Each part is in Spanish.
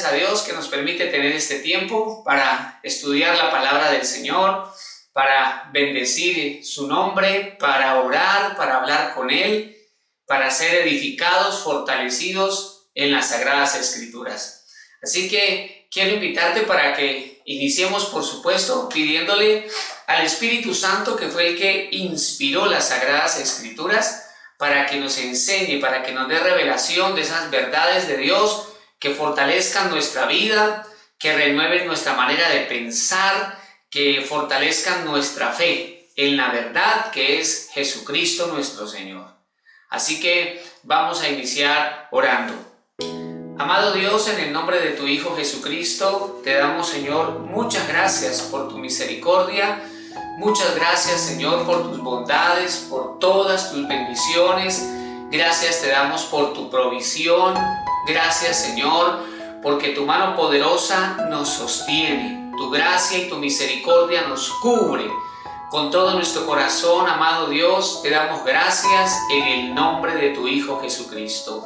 a Dios que nos permite tener este tiempo para estudiar la palabra del Señor, para bendecir su nombre, para orar, para hablar con Él, para ser edificados, fortalecidos en las Sagradas Escrituras. Así que quiero invitarte para que iniciemos, por supuesto, pidiéndole al Espíritu Santo, que fue el que inspiró las Sagradas Escrituras, para que nos enseñe, para que nos dé revelación de esas verdades de Dios, que fortalezcan nuestra vida, que renueven nuestra manera de pensar, que fortalezcan nuestra fe en la verdad que es Jesucristo nuestro Señor. Así que vamos a iniciar orando. Amado Dios, en el nombre de tu Hijo Jesucristo, te damos, Señor, muchas gracias por tu misericordia. Muchas gracias, Señor, por tus bondades, por todas tus bendiciones. Gracias te damos por tu provisión. Gracias, Señor, porque tu mano poderosa nos sostiene. Tu gracia y tu misericordia nos cubre. Con todo nuestro corazón, amado Dios, te damos gracias en el nombre de tu Hijo Jesucristo.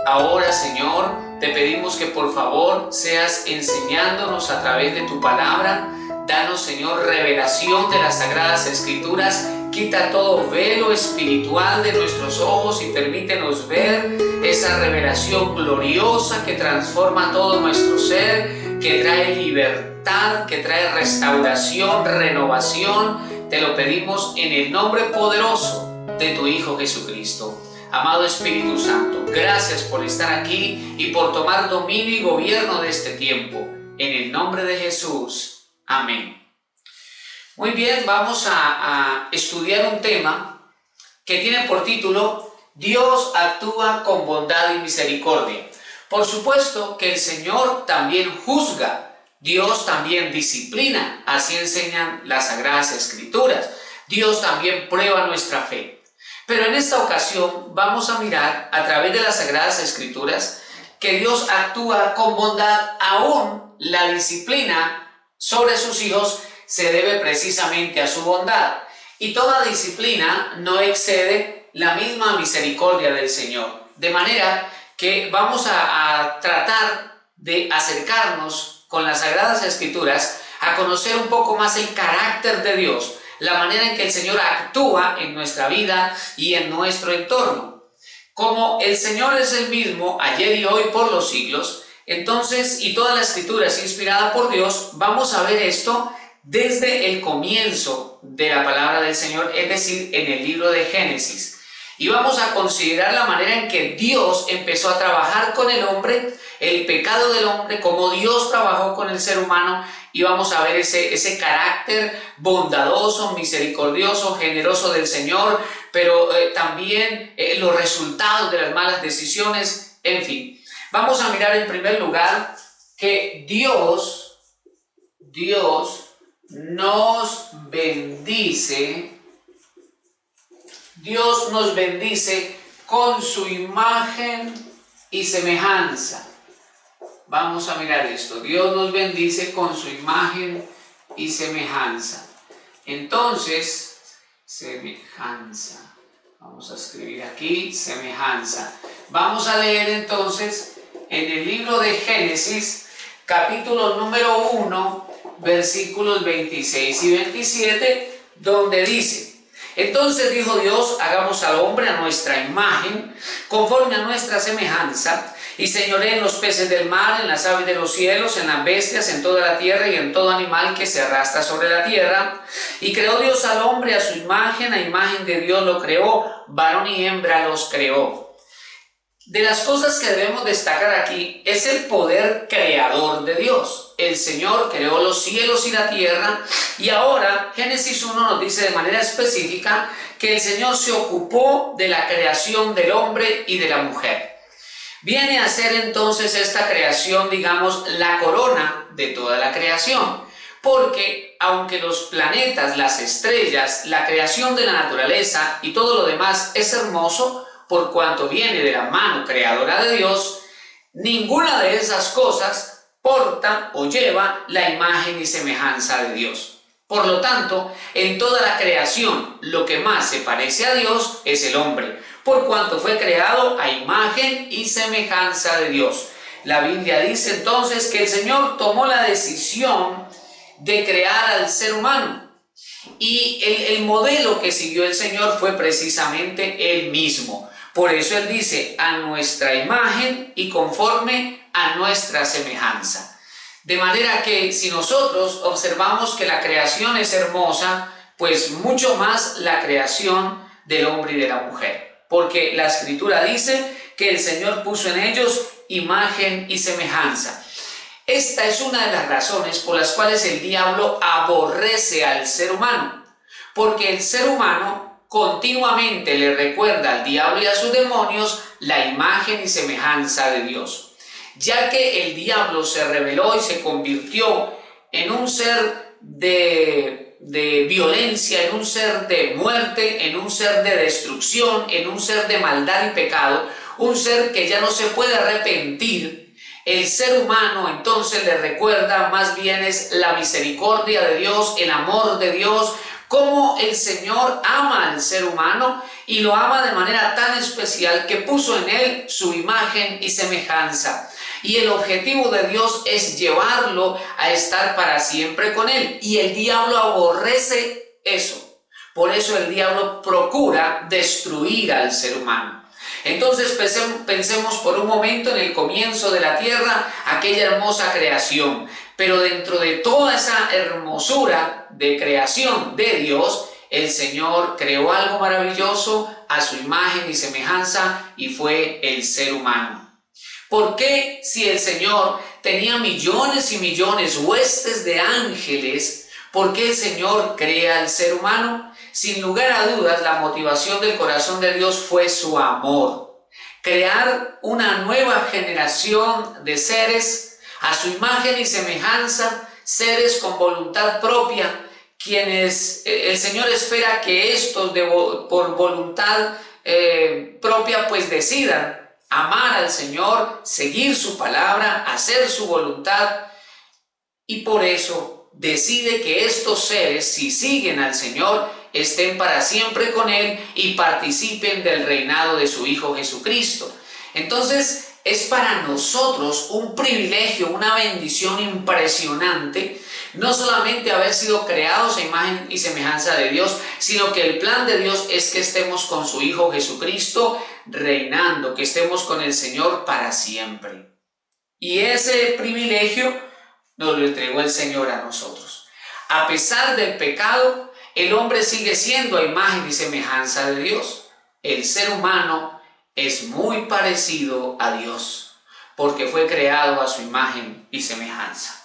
Ahora, Señor, te pedimos que por favor seas enseñándonos a través de tu palabra. Danos, Señor, revelación de las Sagradas Escrituras. Quita todo velo espiritual de nuestros ojos y permítenos ver esa revelación gloriosa que transforma todo nuestro ser, que trae libertad, que trae restauración, renovación. Te lo pedimos en el nombre poderoso de tu Hijo Jesucristo. Amado Espíritu Santo, gracias por estar aquí y por tomar dominio y gobierno de este tiempo. En el nombre de Jesús. Amén. Muy bien, vamos a estudiar un tema que tiene por título Dios actúa con bondad y misericordia. Por supuesto que el Señor también juzga, Dios también disciplina, así enseñan las Sagradas Escrituras. Dios también prueba nuestra fe. Pero en esta ocasión vamos a mirar a través de las Sagradas Escrituras que Dios actúa con bondad, aún la disciplina sobre sus hijos se debe precisamente a su bondad. Y toda disciplina no excede la misma misericordia del Señor. De manera que vamos a tratar de acercarnos con las Sagradas Escrituras a conocer un poco más el carácter de Dios, la manera en que el Señor actúa en nuestra vida y en nuestro entorno. Como el Señor es el mismo ayer y hoy por los siglos, entonces, y toda la Escritura es inspirada por Dios, vamos a ver esto desde el comienzo de la palabra del Señor, es decir, en el libro de Génesis. Y vamos a considerar la manera en que Dios empezó a trabajar con el hombre, el pecado del hombre, cómo Dios trabajó con el ser humano, y vamos a ver ese carácter bondadoso, misericordioso, generoso del Señor, pero también los resultados de las malas decisiones, en fin. Vamos a mirar en primer lugar que Dios nos bendice. Dios nos bendice con su imagen y semejanza. Vamos a mirar esto. Dios nos bendice con su imagen y semejanza. Entonces, semejanza. Vamos a escribir aquí, semejanza. Vamos a leer entonces en el libro de Génesis, capítulo número 1, versículos 26 y 27, donde dice: Entonces dijo Dios, hagamos al hombre a nuestra imagen, conforme a nuestra semejanza, y señoree en los peces del mar, en las aves de los cielos, en las bestias, en toda la tierra y en todo animal que se arrastra sobre la tierra. Y creó Dios al hombre a su imagen, a imagen de Dios lo creó, varón y hembra los creó. De las cosas que debemos destacar aquí es el poder creador de Dios. El Señor creó los cielos y la tierra, y ahora Génesis 1 nos dice de manera específica que el Señor se ocupó de la creación del hombre y de la mujer. Viene a ser entonces esta creación, digamos, la corona de toda la creación, porque aunque los planetas, las estrellas, la creación de la naturaleza y todo lo demás es hermoso, por cuanto viene de la mano creadora de Dios, ninguna de esas cosas porta o lleva la imagen y semejanza de Dios. Por lo tanto, en toda la creación, lo que más se parece a Dios es el hombre, por cuanto fue creado a imagen y semejanza de Dios. La Biblia dice entonces que el Señor tomó la decisión de crear al ser humano. Y el modelo que siguió el Señor fue precisamente Él mismo. Por eso Él dice, a nuestra imagen y conforme a nuestra semejanza. De manera que si nosotros observamos que la creación es hermosa, pues mucho más la creación del hombre y de la mujer. Porque la Escritura dice que el Señor puso en ellos imagen y semejanza. Esta es una de las razones por las cuales el diablo aborrece al ser humano, porque el ser humano continuamente le recuerda al diablo y a sus demonios la imagen y semejanza de Dios, ya que el diablo se rebeló y se convirtió en un ser de violencia, en un ser de muerte, en un ser de destrucción, en un ser de maldad y pecado, un ser que ya no se puede arrepentir. El ser humano entonces le recuerda más bien es la misericordia de Dios, el amor de Dios, cómo el Señor ama al ser humano y lo ama de manera tan especial que puso en él su imagen y semejanza. Y el objetivo de Dios es llevarlo a estar para siempre con él. Y el diablo aborrece eso. Por eso el diablo procura destruir al ser humano. Entonces pensemos por un momento en el comienzo de la tierra, aquella hermosa creación. Pero dentro de toda esa hermosura de creación de Dios, el Señor creó algo maravilloso a su imagen y semejanza y fue el ser humano. ¿Por qué si el Señor tenía millones y millones, huestes de ángeles, por qué el Señor crea al ser humano? Sin lugar a dudas, la motivación del corazón de Dios fue su amor. Crear una nueva generación de seres a su imagen y semejanza, seres con voluntad propia, quienes el Señor espera que estos por voluntad propia pues decidan amar al Señor, seguir su palabra, hacer su voluntad, y por eso decide que estos seres, si siguen al Señor, estén para siempre con Él y participen del reinado de su Hijo Jesucristo. Entonces es para nosotros un privilegio, una bendición impresionante, no solamente haber sido creados a imagen y semejanza de Dios, sino que el plan de Dios es que estemos con su Hijo Jesucristo reinando, que estemos con el Señor para siempre. Y ese privilegio nos lo entregó el Señor a nosotros. A pesar del pecado, el hombre sigue siendo a imagen y semejanza de Dios. El ser humano es muy parecido a Dios, porque fue creado a su imagen y semejanza.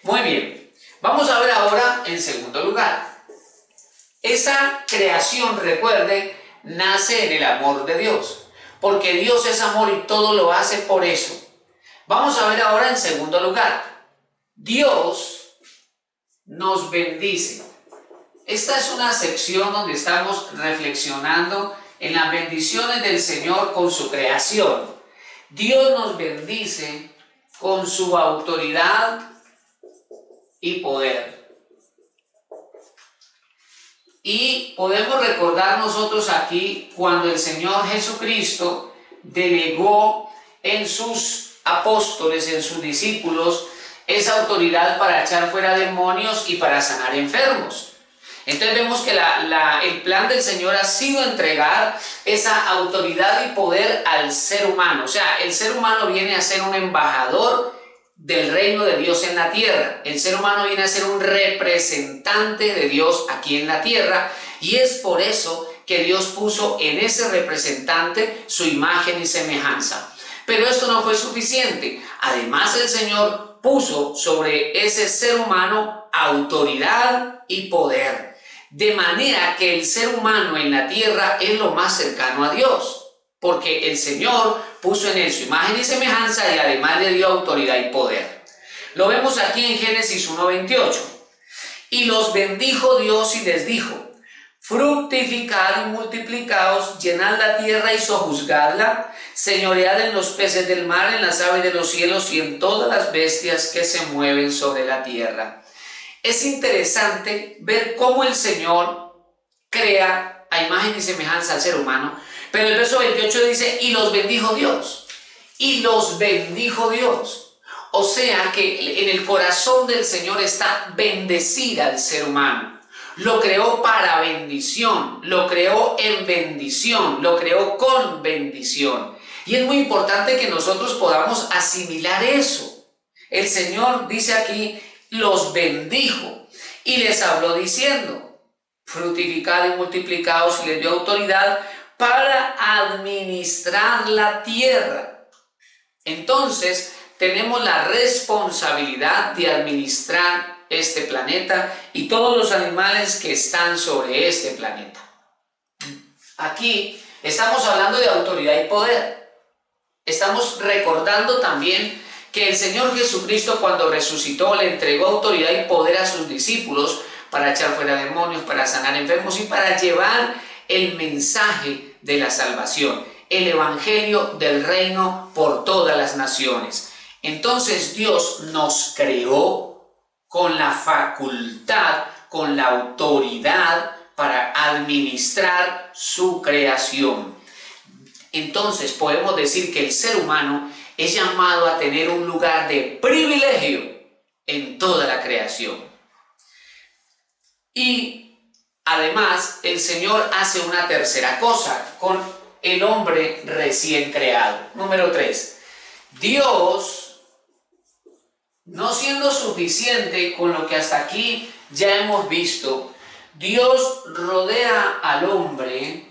Muy bien, vamos a ver ahora en segundo lugar. Esa creación, recuerde, nace en el amor de Dios, porque Dios es amor y todo lo hace por eso. Vamos a ver ahora en segundo lugar. Dios nos bendice. Esta es una sección donde estamos reflexionando en las bendiciones del Señor con su creación. Dios nos bendice con su autoridad y poder. Y podemos recordar nosotros aquí cuando el Señor Jesucristo delegó en sus apóstoles, en sus discípulos, esa autoridad para echar fuera demonios y para sanar enfermos. Entonces vemos que el plan del Señor ha sido entregar esa autoridad y poder al ser humano. O sea, el ser humano viene a ser un embajador del reino de Dios en la tierra. El ser humano viene a ser un representante de Dios aquí en la tierra, y es por eso que Dios puso en ese representante su imagen y semejanza. Pero esto no fue suficiente. Además, el Señor puso sobre ese ser humano autoridad y poder. De manera que el ser humano en la tierra es lo más cercano a Dios, porque el Señor puso en él su imagen y semejanza y además le dio autoridad y poder. Lo vemos aquí en Génesis 1:28. Y los bendijo Dios y les dijo: fructificad y multiplicaos, llenad la tierra y sojuzgadla, señoread en los peces del mar, en las aves de los cielos y en todas las bestias que se mueven sobre la tierra. Es interesante ver cómo el Señor crea a imagen y semejanza al ser humano, pero el verso 28 dice: y los bendijo Dios. y los bendijo Dios. O sea que en el corazón del Señor está bendecir al ser humano. Lo creó para bendición, lo creó en bendición, lo creó con bendición. Y es muy importante que nosotros podamos asimilar eso. El Señor dice aquí, los bendijo y les habló diciendo, fructificad y multiplicaos, y les dio autoridad para administrar la tierra. Entonces, tenemos la responsabilidad de administrar este planeta y todos los animales que están sobre este planeta. Aquí estamos hablando de autoridad y poder. Estamos recordando también que el Señor Jesucristo, cuando resucitó, le entregó autoridad y poder a sus discípulos para echar fuera demonios, para sanar enfermos y para llevar el mensaje de la salvación, el evangelio del reino por todas las naciones. Entonces Dios nos creó con la facultad, con la autoridad para administrar su creación. Entonces podemos decir que el ser humano es llamado a tener un lugar de privilegio en toda la creación. Y además el Señor hace una tercera cosa con el hombre recién creado. Número 3. Dios, no siendo suficiente con lo que hasta aquí ya hemos visto, Dios rodea al hombre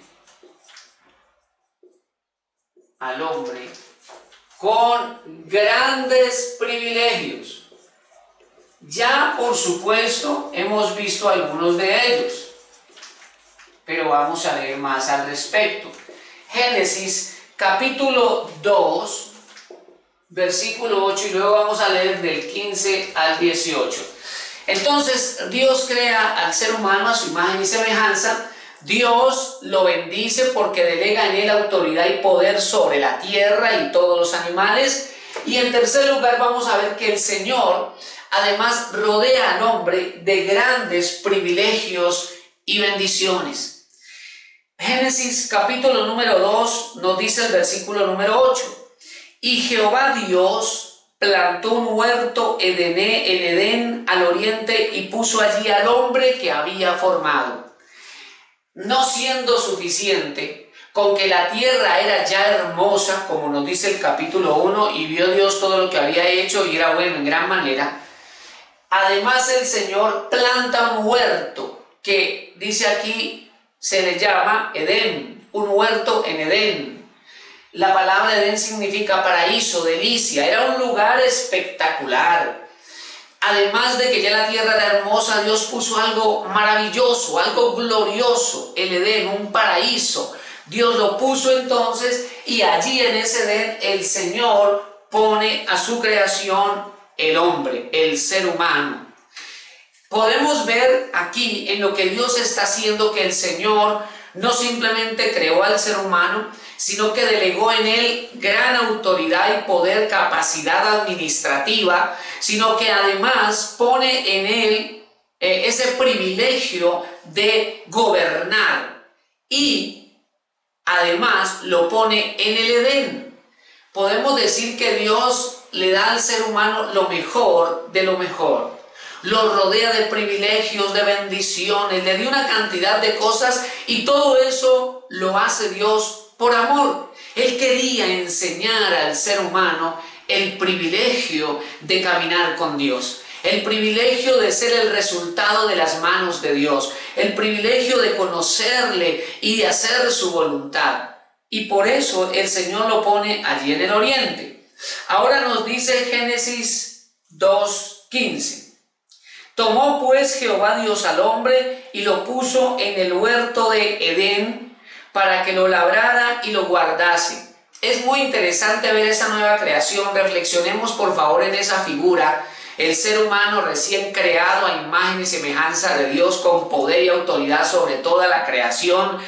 con grandes privilegios. Ya, por supuesto, hemos visto algunos de ellos, pero vamos a leer más al respecto. Génesis capítulo 2, versículo 8, y luego vamos a leer del 15 al 18. Entonces, Dios crea al ser humano a su imagen y semejanza. Dios lo bendice porque delega en él autoridad y poder sobre la tierra y todos los animales. Y en tercer lugar vamos a ver que el Señor además rodea al hombre de grandes privilegios y bendiciones. Génesis capítulo número 2 nos dice el versículo número 8. Y Jehová Dios plantó un huerto en Edén al oriente y puso allí al hombre que había formado. No siendo suficiente con que la tierra era ya hermosa, como nos dice el capítulo 1, y vio Dios todo lo que había hecho y era bueno en gran manera, además el Señor planta un huerto que dice aquí se le llama Edén, un huerto en Edén. La palabra Edén significa paraíso, delicia, era un lugar espectacular. Además de que ya la tierra era hermosa, Dios puso algo maravilloso, algo glorioso, el Edén, un paraíso. Dios lo puso entonces y allí en ese Edén el Señor pone a su creación el hombre, el ser humano. Podemos ver aquí en lo que Dios está haciendo que el Señor no simplemente creó al ser humano, sino que delegó en él gran autoridad y poder, capacidad administrativa, sino que además pone en él ese privilegio de gobernar y además lo pone en el Edén. Podemos decir que Dios le da al ser humano lo mejor de lo mejor. Lo rodea de privilegios, de bendiciones, le dio una cantidad de cosas y todo eso lo hace Dios por amor. Él quería enseñar al ser humano el privilegio de caminar con Dios, el privilegio de ser el resultado de las manos de Dios, el privilegio de conocerle y de hacer su voluntad. Y por eso el Señor lo pone allí en el oriente. Ahora nos dice Génesis 2:15. Tomó pues Jehová Dios al hombre y lo puso en el huerto de Edén para que lo labrara y lo guardase. Es muy interesante ver esa nueva creación. Reflexionemos por favor en esa figura. El ser humano recién creado a imagen y semejanza de Dios con poder y autoridad sobre toda la creación.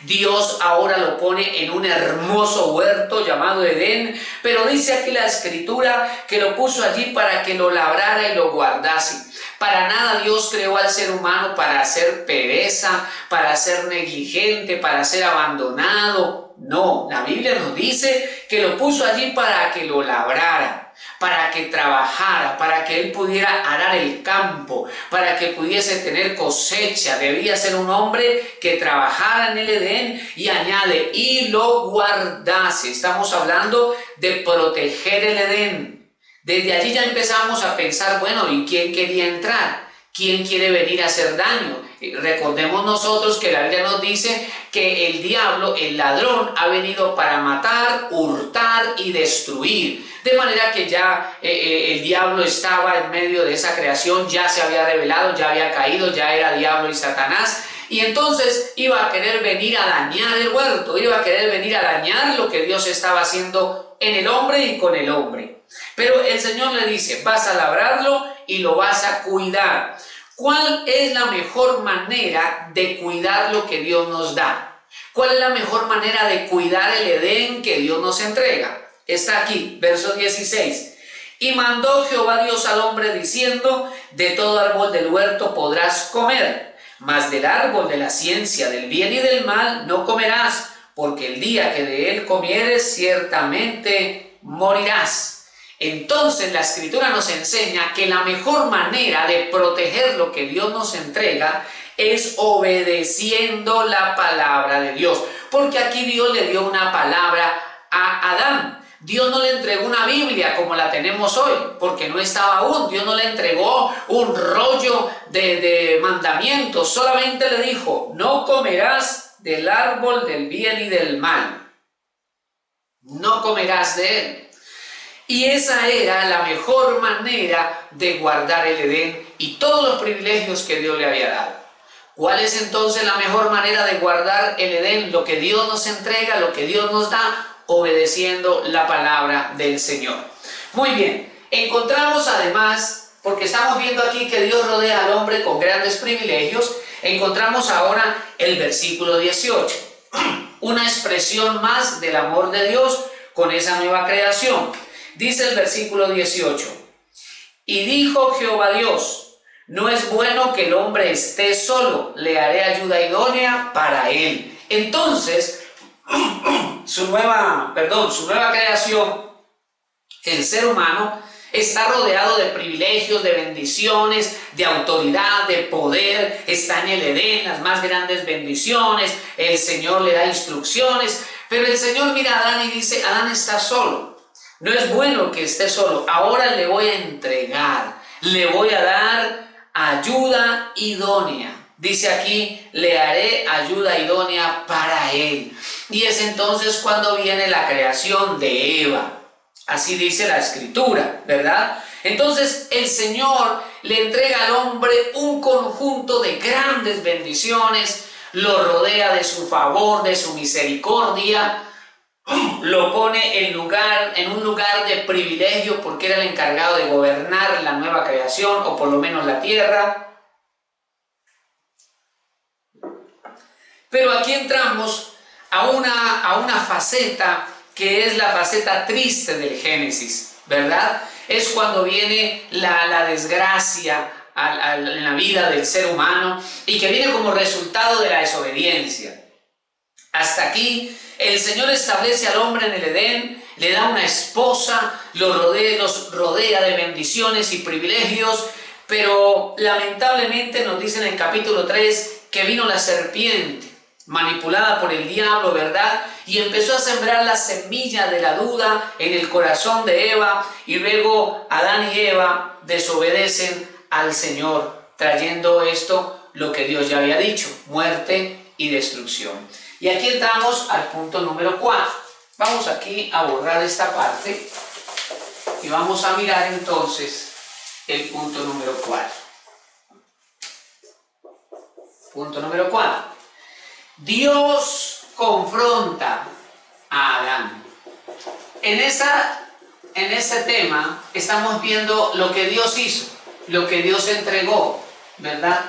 Dios ahora lo pone en un hermoso huerto llamado Edén, pero dice aquí la Escritura que lo puso allí para que lo labrara y lo guardase. Para nada Dios creó al ser humano para ser pereza, para ser negligente, para ser abandonado. No, la Biblia nos dice que lo puso allí para que lo labrara, para que trabajara, para que él pudiera arar el campo, para que pudiese tener cosecha. Debía ser un hombre que trabajara en el Edén, y añade, y lo guardase. Estamos hablando de proteger el Edén. Desde allí ya empezamos a pensar, bueno, ¿y quién quería entrar? ¿Quién quiere venir a hacer daño? Recordemos nosotros que la Biblia nos dice que el diablo, el ladrón, ha venido para matar, hurtar y destruir. De manera que ya el diablo estaba en medio de esa creación, ya se había revelado, ya había caído, ya era diablo y Satanás. Y entonces iba a querer venir a dañar el huerto, iba a querer venir a dañar lo que Dios estaba haciendo en el hombre y con el hombre. Pero el Señor le dice, vas a labrarlo y lo vas a cuidar. ¿Cuál es la mejor manera de cuidar lo que Dios nos da? ¿Cuál es la mejor manera de cuidar el Edén que Dios nos entrega? Está aquí, verso 16. Y mandó Jehová Dios al hombre diciendo, de todo árbol del huerto podrás comer, mas del árbol de la ciencia del bien y del mal no comerás, porque el día que de él comieres ciertamente morirás. Entonces la Escritura nos enseña que la mejor manera de proteger lo que Dios nos entrega es obedeciendo la palabra de Dios. Porque aquí Dios le dio una palabra a Adán. Dios no le entregó una Biblia como la tenemos hoy, porque no estaba aún. Dios no le entregó un rollo de mandamientos. Solamente le dijo, no comerás del árbol del bien y del mal. No comerás de él. Y esa era la mejor manera de guardar el Edén y todos los privilegios que Dios le había dado. ¿Cuál es entonces la mejor manera de guardar el Edén? Lo que Dios nos entrega, lo que Dios nos da, obedeciendo la palabra del Señor. Muy bien, encontramos además, porque estamos viendo aquí que Dios rodea al hombre con grandes privilegios, encontramos ahora el versículo 18, una expresión más del amor de Dios con esa nueva creación. Dice el versículo 18, y dijo Jehová Dios, no es bueno que el hombre esté solo, le haré ayuda idónea para él. Entonces, su nueva creación, el ser humano, está rodeado de privilegios, de bendiciones, de autoridad, de poder. Está en el Edén, las más grandes bendiciones. El Señor le da instrucciones, pero el Señor mira a Adán y dice, Adán está solo. No es bueno que esté solo. Ahora le voy a entregar, le voy a dar ayuda idónea. Dice aquí, le haré ayuda idónea para él. Y es entonces cuando viene la creación de Eva. Así dice la Escritura, ¿verdad? Entonces el Señor le entrega al hombre un conjunto de grandes bendiciones, lo rodea de su favor, de su misericordia, lo pone en un lugar de privilegio porque era el encargado de gobernar la nueva creación, o por lo menos la tierra. Pero aquí entramos a una faceta que es la faceta triste del Génesis, ¿verdad? Es cuando viene la desgracia en la vida del ser humano y que viene como resultado de la desobediencia. Hasta aquí el Señor establece al hombre en el Edén, le da una esposa, los rodea de bendiciones y privilegios, pero lamentablemente nos dice en el capítulo 3 que vino la serpiente, manipulada por el diablo, ¿verdad? Y empezó a sembrar la semilla de la duda en el corazón de Eva, y luego Adán y Eva desobedecen al Señor, trayendo esto lo que Dios ya había dicho, muerte y destrucción. Y aquí entramos al punto número 4. Vamos aquí a borrar esta parte y vamos a mirar entonces el punto número 4. Punto número 4. Dios confronta a Adán. En este tema estamos viendo lo que Dios hizo, lo que Dios entregó, ¿verdad?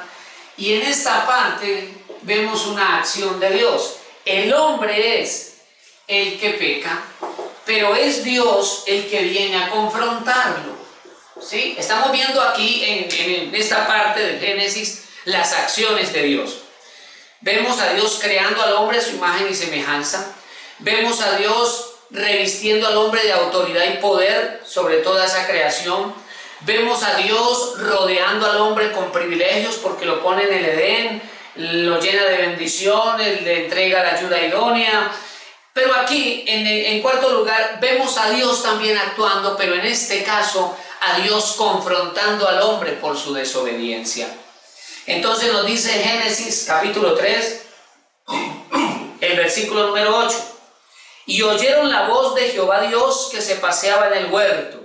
Y en esta parte vemos una acción de Dios. El hombre es el que peca, pero es Dios el que viene a confrontarlo. ¿Sí? Estamos viendo aquí en esta parte del Génesis las acciones de Dios. Vemos a Dios creando al hombre a su imagen y semejanza. Vemos a Dios revistiendo al hombre de autoridad y poder sobre toda esa creación. Vemos a Dios rodeando al hombre con privilegios porque lo pone en el Edén, lo llena de bendiciones, le entrega la ayuda idónea. Pero aquí, en cuarto lugar, vemos a Dios también actuando, pero en este caso, a Dios confrontando al hombre por su desobediencia. Entonces nos dice Génesis capítulo 3, el versículo número 8. Y oyeron la voz de Jehová Dios que se paseaba en el huerto.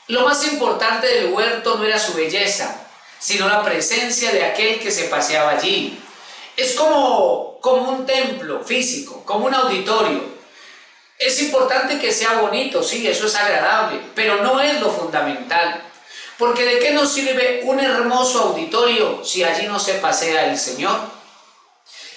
Lo más importante del huerto no era su belleza, sino la presencia de aquel que se paseaba allí. Es como un templo físico, como un auditorio. Es importante que sea bonito, sí, eso es agradable, pero no es lo fundamental. Porque ¿de qué nos sirve un hermoso auditorio si allí no se pasea el Señor?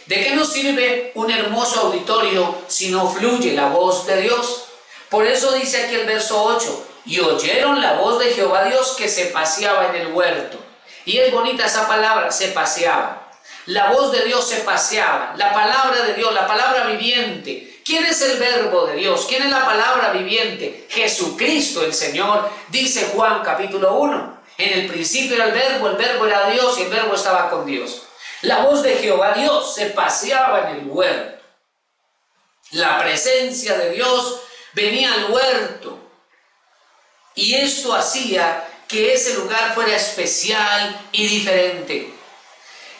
¿De qué nos sirve un hermoso auditorio si no fluye la voz de Dios? Por eso dice aquí el verso 8, y oyeron la voz de Jehová Dios que se paseaba en el huerto. Y es bonita esa palabra, se paseaba. La voz de Dios se paseaba, la palabra de Dios, la palabra viviente. ¿Quién es el verbo de Dios? ¿Quién es la palabra viviente? Jesucristo el Señor, dice Juan capítulo 1. En el principio era el verbo era Dios y el verbo estaba con Dios. La voz de Jehová Dios se paseaba en el huerto. La presencia de Dios venía al huerto. Y esto hacía que ese lugar fuera especial y diferente.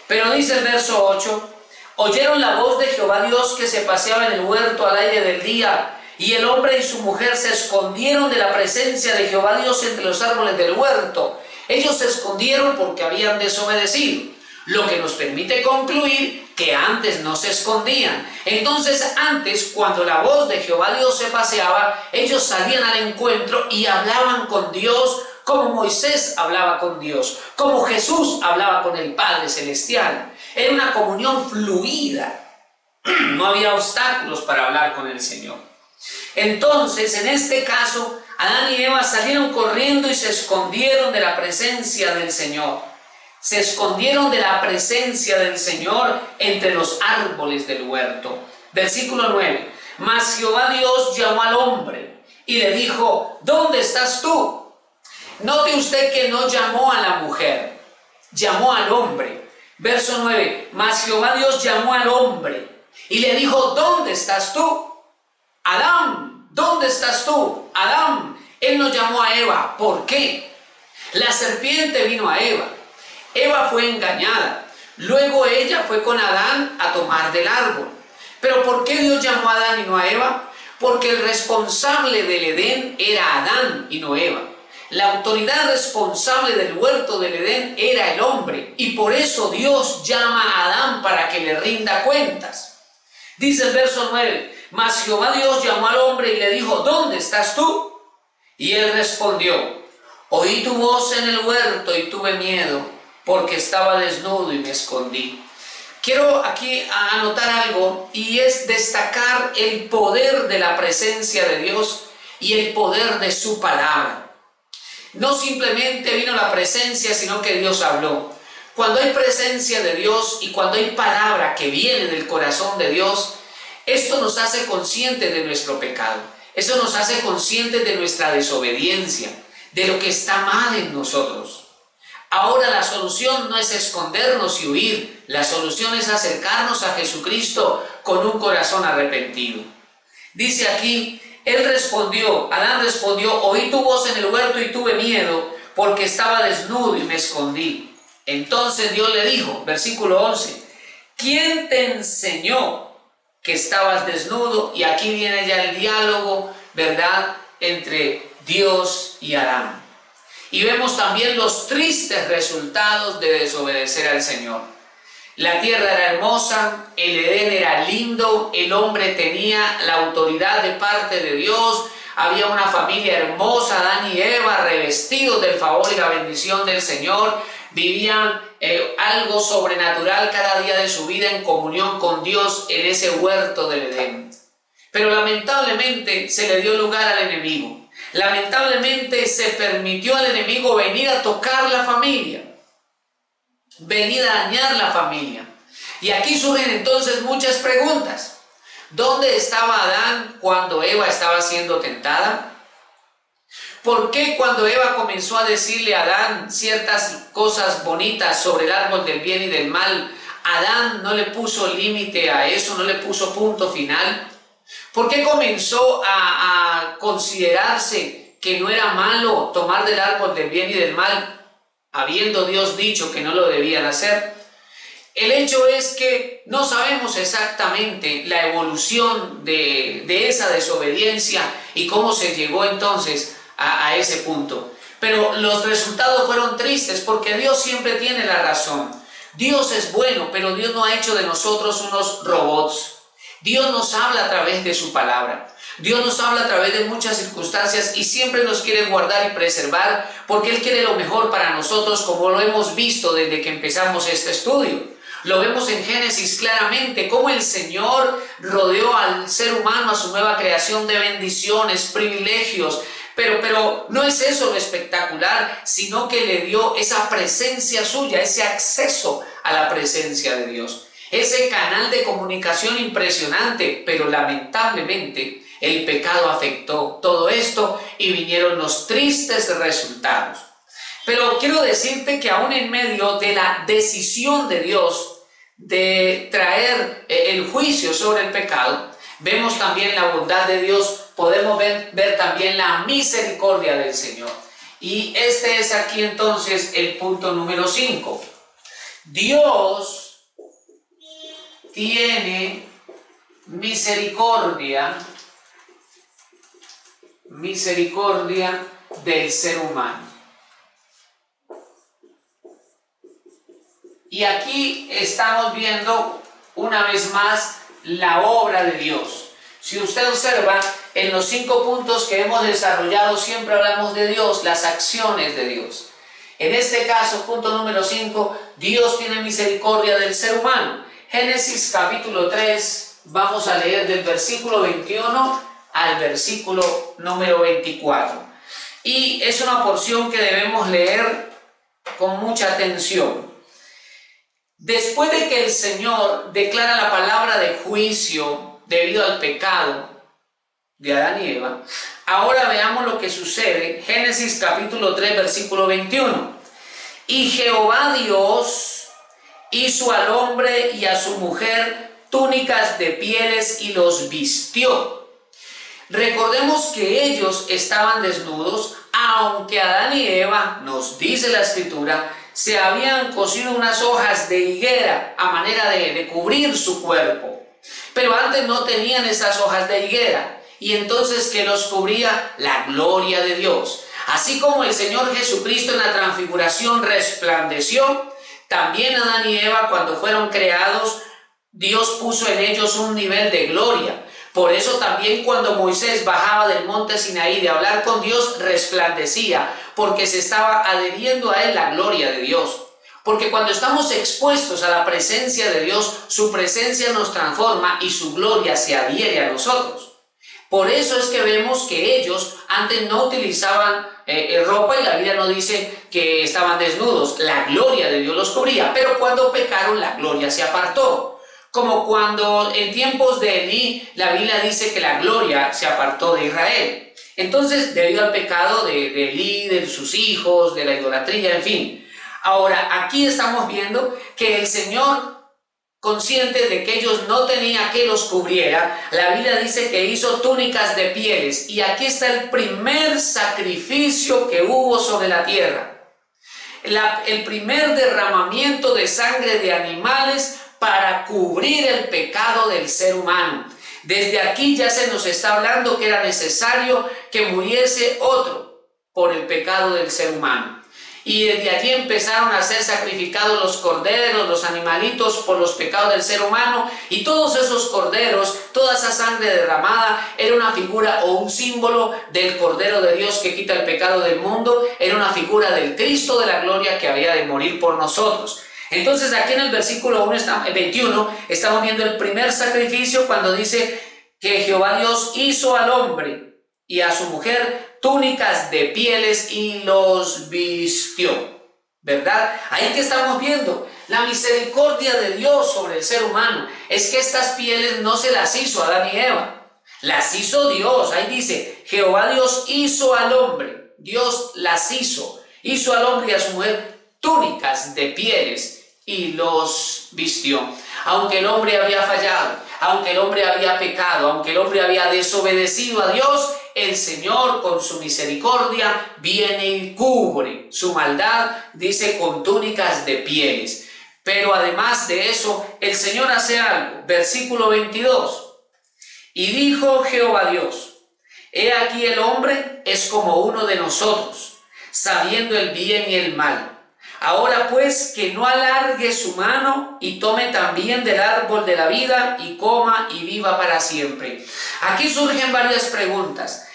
Pero dice el verso 8, oyeron la voz de Jehová Dios que se paseaba en el huerto al aire del día, y el hombre y su mujer se escondieron de la presencia de Jehová Dios entre los árboles del huerto. Ellos se escondieron porque habían desobedecido, lo que nos permite concluir que antes no se escondían. Entonces antes, cuando la voz de Jehová Dios se paseaba, ellos salían al encuentro y hablaban con Dios, como Moisés hablaba con Dios, como Jesús hablaba con el Padre Celestial. Era una comunión fluida. No había obstáculos para hablar con el Señor. Entonces, en este caso, Adán y Eva salieron corriendo y se escondieron de la presencia del Señor. Se escondieron de la presencia del Señor entre los árboles del huerto. Versículo 9. Mas Jehová Dios llamó al hombre y le dijo, ¿dónde estás tú? Note usted que no llamó a la mujer, llamó al hombre. Verso 9, mas Jehová Dios llamó al hombre y le dijo, ¿dónde estás tú? Adán, ¿dónde estás tú? Adán. Él no llamó a Eva. ¿Por qué? La serpiente vino a Eva. Eva fue engañada. Luego ella fue con Adán a tomar del árbol. ¿Pero por qué Dios llamó a Adán y no a Eva? Porque el responsable del Edén era Adán y no Eva. La autoridad responsable del huerto del Edén era el hombre, y por eso Dios llama a Adán para que le rinda cuentas. Dice el verso 9, mas Jehová Dios llamó al hombre y le dijo, ¿dónde estás tú? Y él respondió, oí tu voz en el huerto y tuve miedo, porque estaba desnudo y me escondí. Quiero aquí anotar algo, y es destacar el poder de la presencia de Dios y el poder de su palabra. No simplemente vino la presencia, sino que Dios habló. Cuando hay presencia de Dios y cuando hay palabra que viene del corazón de Dios, esto nos hace conscientes de nuestro pecado. Eso nos hace conscientes de nuestra desobediencia, de lo que está mal en nosotros. Ahora la solución no es escondernos y huir. La solución es acercarnos a Jesucristo con un corazón arrepentido. Dice aquí, Adán respondió, oí tu voz en el huerto y tuve miedo, porque estaba desnudo y me escondí. Entonces Dios le dijo, versículo 11, ¿quién te enseñó que estabas desnudo? Y aquí viene ya el diálogo, ¿verdad?, entre Dios y Adán. Y vemos también los tristes resultados de desobedecer al Señor. La tierra era hermosa, el Edén era lindo, el hombre tenía la autoridad de parte de Dios, había una familia hermosa, Adán y Eva, revestidos del favor y la bendición del Señor, vivían algo sobrenatural cada día de su vida en comunión con Dios en ese huerto del Edén. Pero lamentablemente se le dio lugar al enemigo. Lamentablemente se permitió al enemigo venir a tocar la familia, venir a dañar la familia. Y aquí surgen entonces muchas preguntas. ¿Dónde estaba Adán cuando Eva estaba siendo tentada? ¿Por qué cuando Eva comenzó a decirle a Adán ciertas cosas bonitas sobre el árbol del bien y del mal, Adán no le puso límite a eso, no le puso punto final? ¿Por qué comenzó a considerarse que no era malo tomar del árbol del bien y del mal, habiendo Dios dicho que no lo debían hacer? El hecho es que no sabemos exactamente la evolución de esa desobediencia y cómo se llegó entonces a ese punto. Pero los resultados fueron tristes porque Dios siempre tiene la razón. Dios es bueno, pero Dios no ha hecho de nosotros unos robots. Dios nos habla a través de su palabra. Dios nos habla a través de muchas circunstancias y siempre nos quiere guardar y preservar porque Él quiere lo mejor para nosotros, como lo hemos visto desde que empezamos este estudio. Lo vemos en Génesis claramente, cómo el Señor rodeó al ser humano, a su nueva creación, de bendiciones, privilegios. Pero no es eso lo espectacular, sino que le dio esa presencia suya, ese acceso a la presencia de Dios. Ese canal de comunicación impresionante, pero lamentablemente el pecado afectó todo esto y vinieron los tristes resultados. Pero quiero decirte que aún en medio de la decisión de Dios de traer el juicio sobre el pecado, vemos también la bondad de Dios, podemos ver también la misericordia del Señor. Y este es aquí entonces el punto número 5. Dios tiene misericordia del ser humano. Y aquí estamos viendo una vez más la obra de Dios. Si usted observa, en los 5 puntos que hemos desarrollado siempre hablamos de Dios, las acciones de Dios. En este caso, punto número 5, Dios tiene misericordia del ser humano. Génesis capítulo 3, vamos a leer del versículo 21 al versículo número 24. Y es una porción que debemos leer con mucha atención. Después de que el Señor declara la palabra de juicio debido al pecado de Adán y Eva, ahora veamos lo que sucede. Génesis capítulo 3, versículo 21. Y Jehová Dios hizo al hombre y a su mujer túnicas de pieles y los vistió. Recordemos que ellos estaban desnudos, aunque Adán y Eva, nos dice la Escritura, se habían cosido unas hojas de higuera a manera de cubrir su cuerpo. Pero antes no tenían esas hojas de higuera. Y entonces, ¿qué los cubría? La gloria de Dios. Así como el Señor Jesucristo en la transfiguración resplandeció, también Adán y Eva, cuando fueron creados, Dios puso en ellos un nivel de gloria. Por eso también cuando Moisés bajaba del monte Sinaí de hablar con Dios, resplandecía, porque se estaba adheriendo a él la gloria de Dios. Porque cuando estamos expuestos a la presencia de Dios, su presencia nos transforma y su gloria se adhiere a nosotros. Por eso es que vemos que ellos antes no utilizaban ropa y la Biblia no dice que estaban desnudos. La gloria de Dios los cubría, pero cuando pecaron la gloria se apartó. Como cuando en tiempos de Elí, la Biblia dice que la gloria se apartó de Israel. Entonces, debido al pecado de Elí, de sus hijos, de la idolatría, en fin. Ahora, aquí estamos viendo que el Señor, consciente de que ellos no tenían que los cubriera, la Biblia dice que hizo túnicas de pieles. Y aquí está el primer sacrificio que hubo sobre la tierra. El primer derramamiento de sangre de animales para cubrir el pecado del ser humano. Desde aquí ya se nos está hablando que era necesario que muriese otro por el pecado del ser humano. y desde allí empezaron a ser sacrificados los corderos, los animalitos por los pecados del ser humano, y todos esos corderos, toda esa sangre derramada era una figura o un símbolo del Cordero de Dios que quita el pecado del mundo, era una figura del Cristo de la gloria que había de morir por nosotros. Entonces aquí en el versículo 21 estamos viendo el primer sacrificio cuando dice que Jehová Dios hizo al hombre y a su mujer túnicas de pieles y los vistió, ¿verdad? Ahí que estamos viendo la misericordia de Dios sobre el ser humano. Es que estas pieles no se las hizo Adán y Eva, las hizo Dios. Ahí dice, Jehová Dios hizo al hombre, Dios las hizo al hombre y a su mujer túnicas de pieles y los vistió. Aunque el hombre había fallado, aunque el hombre había pecado, aunque el hombre había desobedecido a Dios, el Señor con su misericordia viene y cubre su maldad, dice, con túnicas de pieles. Pero además de eso, el Señor hace algo. Versículo 22. Y dijo Jehová Dios, he aquí el hombre es como uno de nosotros, sabiendo el bien y el mal. Ahora pues que no alargue su mano y tome también del árbol de la vida y coma y viva para siempre. Aquí surgen varias preguntas.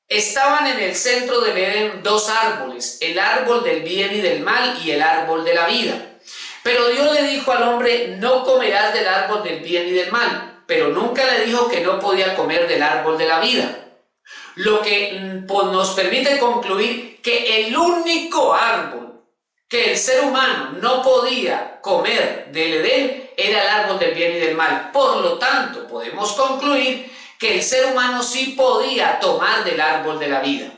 Estaban en el centro del Edén dos árboles, el árbol del bien y del mal y el árbol de la vida. Pero Dios le dijo al hombre, no comerás del árbol del bien y del mal, pero nunca le dijo que no podía comer del árbol de la vida. Lo que nos permite concluir que el único árbol que el ser humano no podía comer del Edén era el árbol del bien y del mal. Por lo tanto, podemos concluir que el ser humano sí podía tomar del árbol de la vida.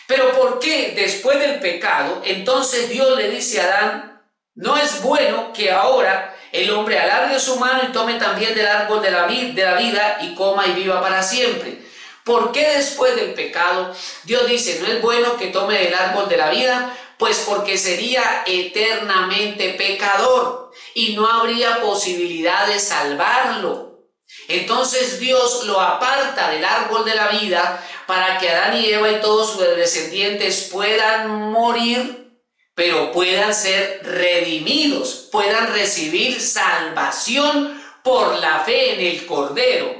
Pero ¿por qué después del pecado, entonces Dios le dice a Adán, no es bueno que ahora el hombre alargue su mano y tome también del árbol de la vida y coma y viva para siempre? ¿Por qué después del pecado Dios dice, no es bueno que tome del árbol de la vida? Pues porque sería eternamente pecador y no habría posibilidad de salvarlo. Entonces Dios lo aparta del árbol de la vida para que Adán y Eva y todos sus descendientes puedan morir, pero puedan ser redimidos, puedan recibir salvación por la fe en el Cordero,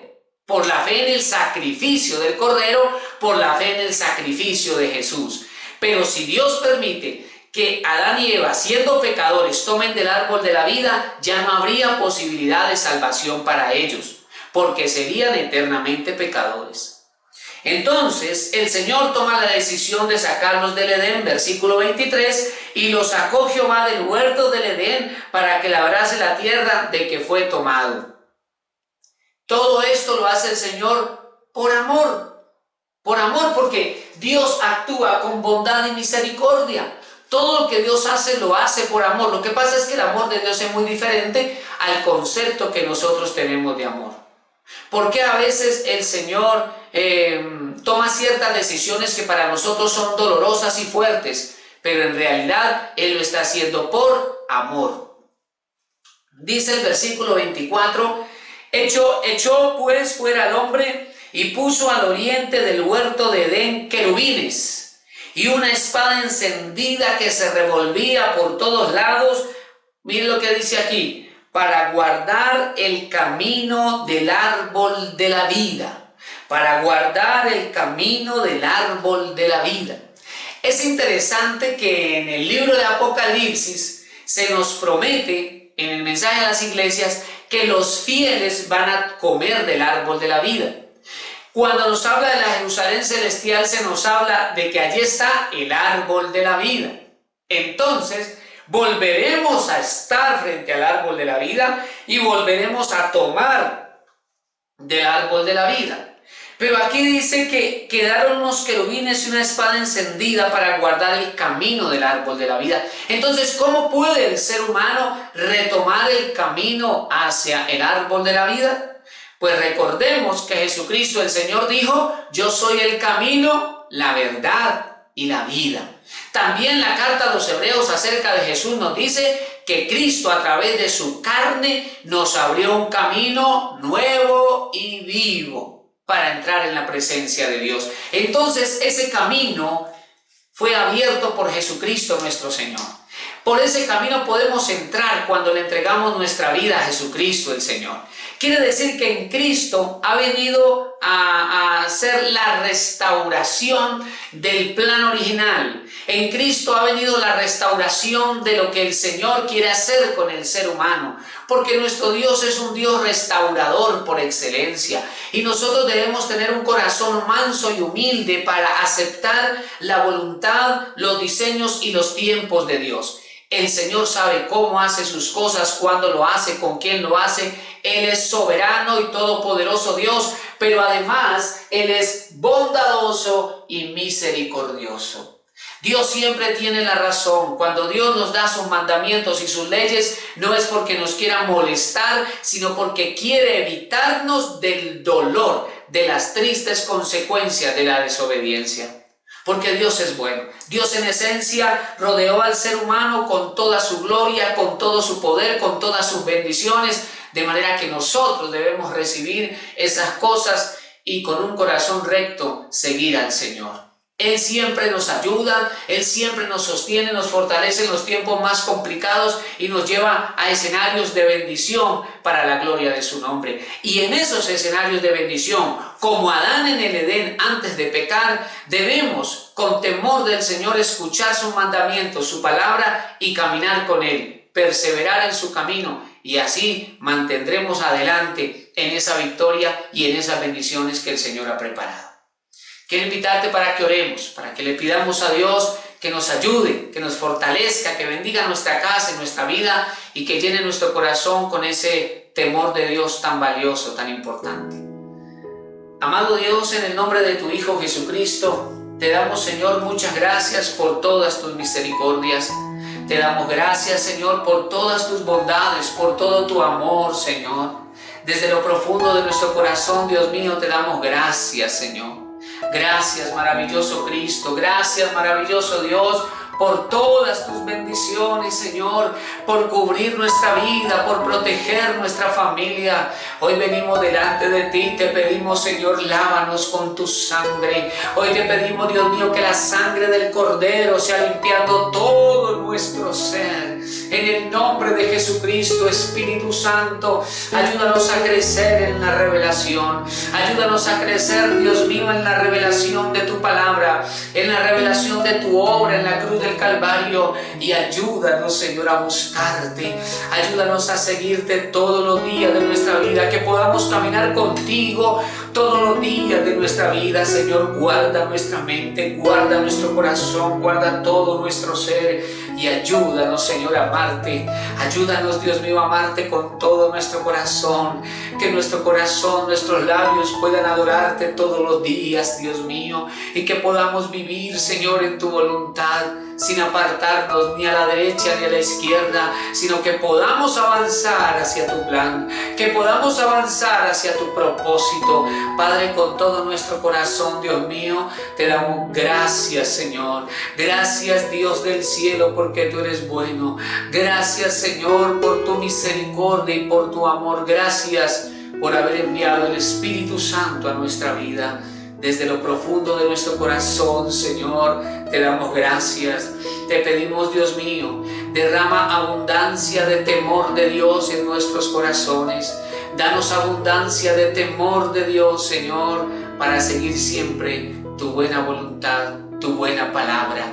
por la fe en el sacrificio del Cordero, por la fe en el sacrificio de Jesús. Pero si Dios permite que Adán y Eva, siendo pecadores, tomen del árbol de la vida, ya no habría posibilidad de salvación para ellos, porque serían eternamente pecadores. Entonces, el Señor toma la decisión de sacarlos del Edén, versículo 23, y los sacó Jehová del huerto del Edén para que labrase la tierra de que fue tomado. Todo esto lo hace el Señor por amor, porque Dios actúa con bondad y misericordia. Todo lo que Dios hace, lo hace por amor. Lo que pasa es que el amor de Dios es muy diferente al concepto que nosotros tenemos de amor. Porque a veces el Señor toma ciertas decisiones que para nosotros son dolorosas y fuertes, pero en realidad Él lo está haciendo por amor. Dice el versículo 24, echó pues fuera al hombre y puso al oriente del huerto de Edén querubines y una espada encendida que se revolvía por todos lados. Miren lo que dice aquí, para guardar el camino del árbol de la vida, para guardar el camino del árbol de la vida. Es interesante que en el libro de Apocalipsis se nos promete, en el mensaje a las iglesias, que los fieles van a comer del árbol de la vida. Cuando nos habla de la Jerusalén celestial, se nos habla de que allí está el árbol de la vida. Entonces, volveremos a estar frente al árbol de la vida y volveremos a tomar del árbol de la vida. Pero aquí dice que quedaron unos querubines y una espada encendida para guardar el camino del árbol de la vida. Entonces, ¿cómo puede el ser humano retomar el camino hacia el árbol de la vida? Pues recordemos que Jesucristo el Señor dijo, yo soy el camino, la verdad y la vida. También la carta a los Hebreos acerca de Jesús nos dice que Cristo a través de su carne nos abrió un camino nuevo y vivo para entrar en la presencia de Dios. Entonces ese camino fue abierto por Jesucristo nuestro Señor. Por ese camino podemos entrar cuando le entregamos nuestra vida a Jesucristo el Señor. Quiere decir que en Cristo ha venido a ser la restauración del plan original. En Cristo ha venido la restauración de lo que el Señor quiere hacer con el ser humano. Porque nuestro Dios es un Dios restaurador por excelencia. Y nosotros debemos tener un corazón manso y humilde para aceptar la voluntad, los diseños y los tiempos de Dios. El Señor sabe cómo hace sus cosas, cuándo lo hace, con quién lo hace. Él es soberano y todopoderoso Dios, pero además Él es bondadoso y misericordioso. Dios siempre tiene la razón. Cuando Dios nos da sus mandamientos y sus leyes, no es porque nos quiera molestar, sino porque quiere evitarnos del dolor, de las tristes consecuencias de la desobediencia. Porque Dios es bueno. Dios en esencia rodeó al ser humano con toda su gloria, con todo su poder, con todas sus bendiciones, de manera que nosotros debemos recibir esas cosas y con un corazón recto seguir al Señor. Él siempre nos ayuda, Él siempre nos sostiene, nos fortalece en los tiempos más complicados y nos lleva a escenarios de bendición para la gloria de su nombre. Y en esos escenarios de bendición, como Adán en el Edén antes de pecar, debemos con temor del Señor escuchar sus mandamientos, su palabra y caminar con Él, perseverar en su camino y así mantendremos adelante en esa victoria y en esas bendiciones que el Señor ha preparado. Quiero invitarte para que oremos, para que le pidamos a Dios que nos ayude, que nos fortalezca, que bendiga nuestra casa y nuestra vida y que llene nuestro corazón con ese temor de Dios tan valioso, tan importante. Amado Dios, en el nombre de tu Hijo Jesucristo, te damos, Señor, muchas gracias por todas tus misericordias. Te damos gracias, Señor, por todas tus bondades, por todo tu amor, Señor. Desde lo profundo de nuestro corazón, Dios mío, te damos gracias, Señor. Gracias, maravilloso Cristo, gracias, maravilloso Dios, por todas tus bendiciones, Señor, por cubrir nuestra vida, por proteger nuestra familia. Hoy venimos delante de ti, te pedimos, Señor, lávanos con tu sangre. Hoy te pedimos, Dios mío, que la sangre del Cordero sea limpiando todo nuestro ser. En el nombre de Jesucristo, Espíritu Santo, ayúdanos a crecer en la revelación. Ayúdanos a crecer, Dios mío, en la revelación de tu palabra, en la revelación de tu obra en la cruz del Calvario. Y ayúdanos, Señor, a buscarte. Ayúdanos a seguirte todos los días de nuestra vida, que podamos caminar contigo todos los días de nuestra vida. Señor, guarda nuestra mente, guarda nuestro corazón, guarda todo nuestro ser. Y ayúdanos, Señor, a amarte. Ayúdanos, Dios mío, a amarte con todo nuestro corazón. Que nuestro corazón, nuestros labios puedan adorarte todos los días, Dios mío. Y que podamos vivir, Señor, en tu voluntad, sin apartarnos ni a la derecha ni a la izquierda, sino que podamos avanzar hacia tu plan, que podamos avanzar hacia tu propósito. Padre, con todo nuestro corazón, Dios mío, te damos gracias, Señor. Gracias, Dios del cielo, porque tú eres bueno. Gracias, Señor, por tu misericordia y por tu amor. Gracias por haber enviado el Espíritu Santo a nuestra vida. Desde lo profundo de nuestro corazón, Señor, te damos gracias. Te pedimos, Dios mío, derrama abundancia de temor de Dios en nuestros corazones. Danos abundancia de temor de Dios, Señor, para seguir siempre tu buena voluntad, tu buena palabra.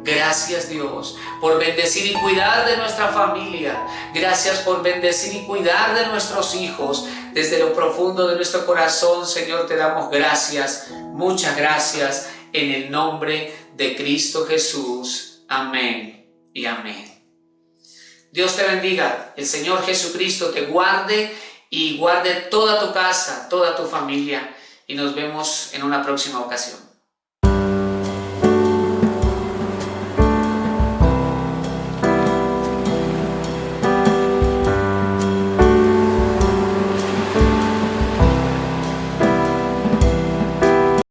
Gracias, Dios, por bendecir y cuidar de nuestra familia. Gracias por bendecir y cuidar de nuestros hijos. Desde lo profundo de nuestro corazón, Señor, te damos gracias. Muchas gracias en el nombre de Cristo Jesús. Amén y amén. Dios te bendiga. El Señor Jesucristo te guarde y guarde toda tu casa, toda tu familia. Y nos vemos en una próxima ocasión.